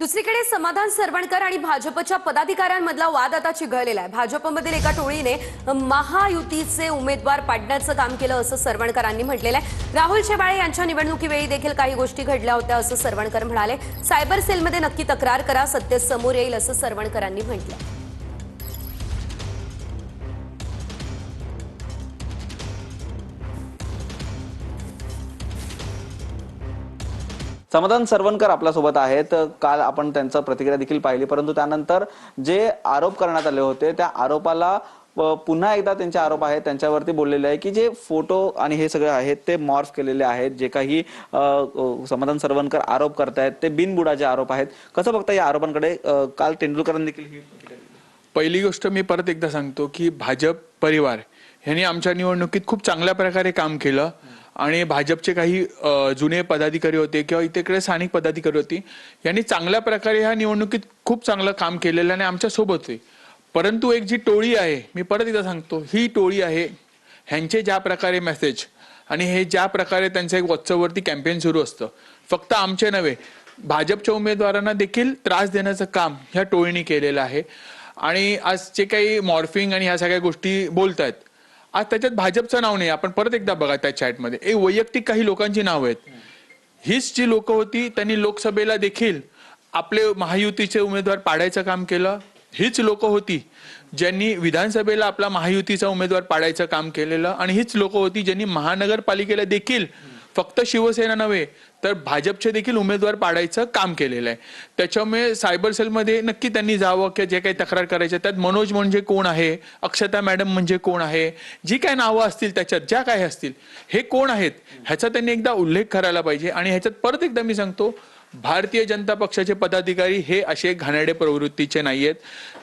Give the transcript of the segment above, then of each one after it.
दुसरीकडे समाधान सरवणकर आणि भाजपच्या पदाधिकाऱ्यांमधला वाद आता चिघळलेला आहे। भाजपमधील एका टोळीने महायुतीचे उमेदवार पाडण्याचं काम केलं असं सरवणकरांनी म्हटलेलं आहे। राहुल शेवाळे यांच्या निवडणुकीवेळी देखील काही गोष्टी घडल्या होत्या असं सरवणकर म्हणाले। सायबर सेलमध्ये नक्की तक्रार करा, सत्य समोर येईल असं सरवणकरांनी म्हटलं। समाधान सरवणकर आपल्यासोबत आहेत। काल आपण त्यांचं प्रतिक्रिया देखील पाहिली, परंतु त्यानंतर जे आरोप करण्यात आले होते त्या आरोपाला पुन्हा एकदा त्यांचे आरोप आहेत त्यांच्यावरती बोललेले आहे की जे फोटो आणि हे सगळे आहेत ते मॉर्फ केलेले आहेत। जे काही समाधान सरवणकर आरोप करतायत ते बिनबुडाचे आरोप आहेत। कसं बघता या आरोपांकडे? काल तेंडुलकरांनी देखील ही पहिली गोष्ट मी परत एकदा सांगतो की भाजप परिवार यांनी आमच्या निवडणुकीत खूप चांगल्या प्रकारे काम केलं आणि भाजपचे काही जुने पदाधिकारी होते किंवा इकडे स्थानिक पदाधिकारी होती, यांनी चांगल्या प्रकारे ह्या निवडणुकीत खूप चांगलं काम केलेलं आणि आमच्या सोबत आहे। परंतु एक जी टोळी आहे, मी परत एकदा सांगतो, ही टोळी आहे ह्यांचे ज्या प्रकारे मेसेज आणि हे ज्या प्रकारे त्यांचं एक व्हॉट्सअपवरती कॅम्पेन सुरू असतं, फक्त आमचे नव्हे भाजपच्या उमेदवारांना देखील त्रास देण्याचं काम ह्या टोळीने केलेलं आहे। आणि आज जे काही मॉर्फिंग आणि ह्या सगळ्या गोष्टी बोलतायत, आज त्याच्यात भाजपचं नाव नाही। आपण परत एकदा बघा त्या चॅटमध्ये एक वैयक्तिक काही लोकांची नाव आहेत। हीच जी लोक होती त्यांनी लोकसभेला देखील आपले महायुतीचे उमेदवार पाडायचं काम केलं। हीच लोक होती ज्यांनी विधानसभेला आपला महायुतीचा उमेदवार पाडायचं काम केलेलं आणि हीच लोक होती ज्यांनी महानगरपालिकेला देखील फक्त शिवसेना नव्हे तर भाजपचे देखील उमेदवार पाडायचं काम केलेलं आहे। त्याच्यामुळे सायबर सेलमध्ये नक्की त्यांनी जावं की जे काही तक्रार करायच्या त्यात मनोज म्हणजे कोण आहे, अक्षता मॅडम म्हणजे कोण आहे, जी काय नावं असतील त्याच्यात ज्या काय असतील हे कोण आहेत ह्याचा त्यांनी एकदा उल्लेख करायला पाहिजे। आणि ह्याच्यात परत एकदा मी सांगतो, भारतीय जनता पक्षाचे पदाधिकारी हे असे घाणेरडे प्रवृत्तीचे नाहीयेत।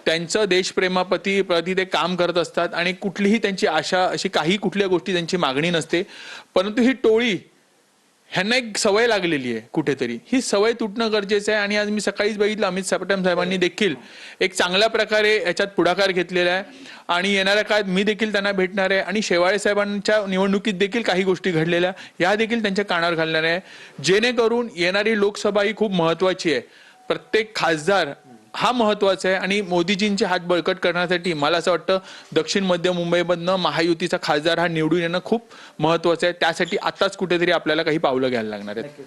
त्यांचं देशप्रेमाप्रती ते काम करत असतात आणि कुठलीही त्यांची आशा अशी काही कुठल्या गोष्टी त्यांची मागणी नसते। परंतु ही टोळी ह्यांना एक सवय लागलेली आहे, कुठेतरी ही सवय तुटणं गरजेचं आहे। आणि आज मी सकाळीच बघितलं अमित सापटम साहेबांनी देखील एक चांगल्या प्रकारे याच्यात पुढाकार घेतलेला आहे आणि येणाऱ्या काळात मी देखील त्यांना भेटणार आहे आणि शेवाळे साहेबांच्या निवडणुकीत देखील काही गोष्टी घडलेल्या या देखील त्यांच्या कानावर घालणार आहे, जेणेकरून येणारी लोकसभा ही खूप महत्वाची आहे। प्रत्येक खासदार हा महत्वाचा आहे आणि मोदीजींचे हात बळकट करण्यासाठी मला असं वाटतं दक्षिण मध्य मुंबईमधनं महायुतीचा खासदार हा निवडून येणं खूप महत्वाचं आहे। त्यासाठी आताच कुठेतरी आपल्याला काही पावलं घ्यायला लागणार आहेत।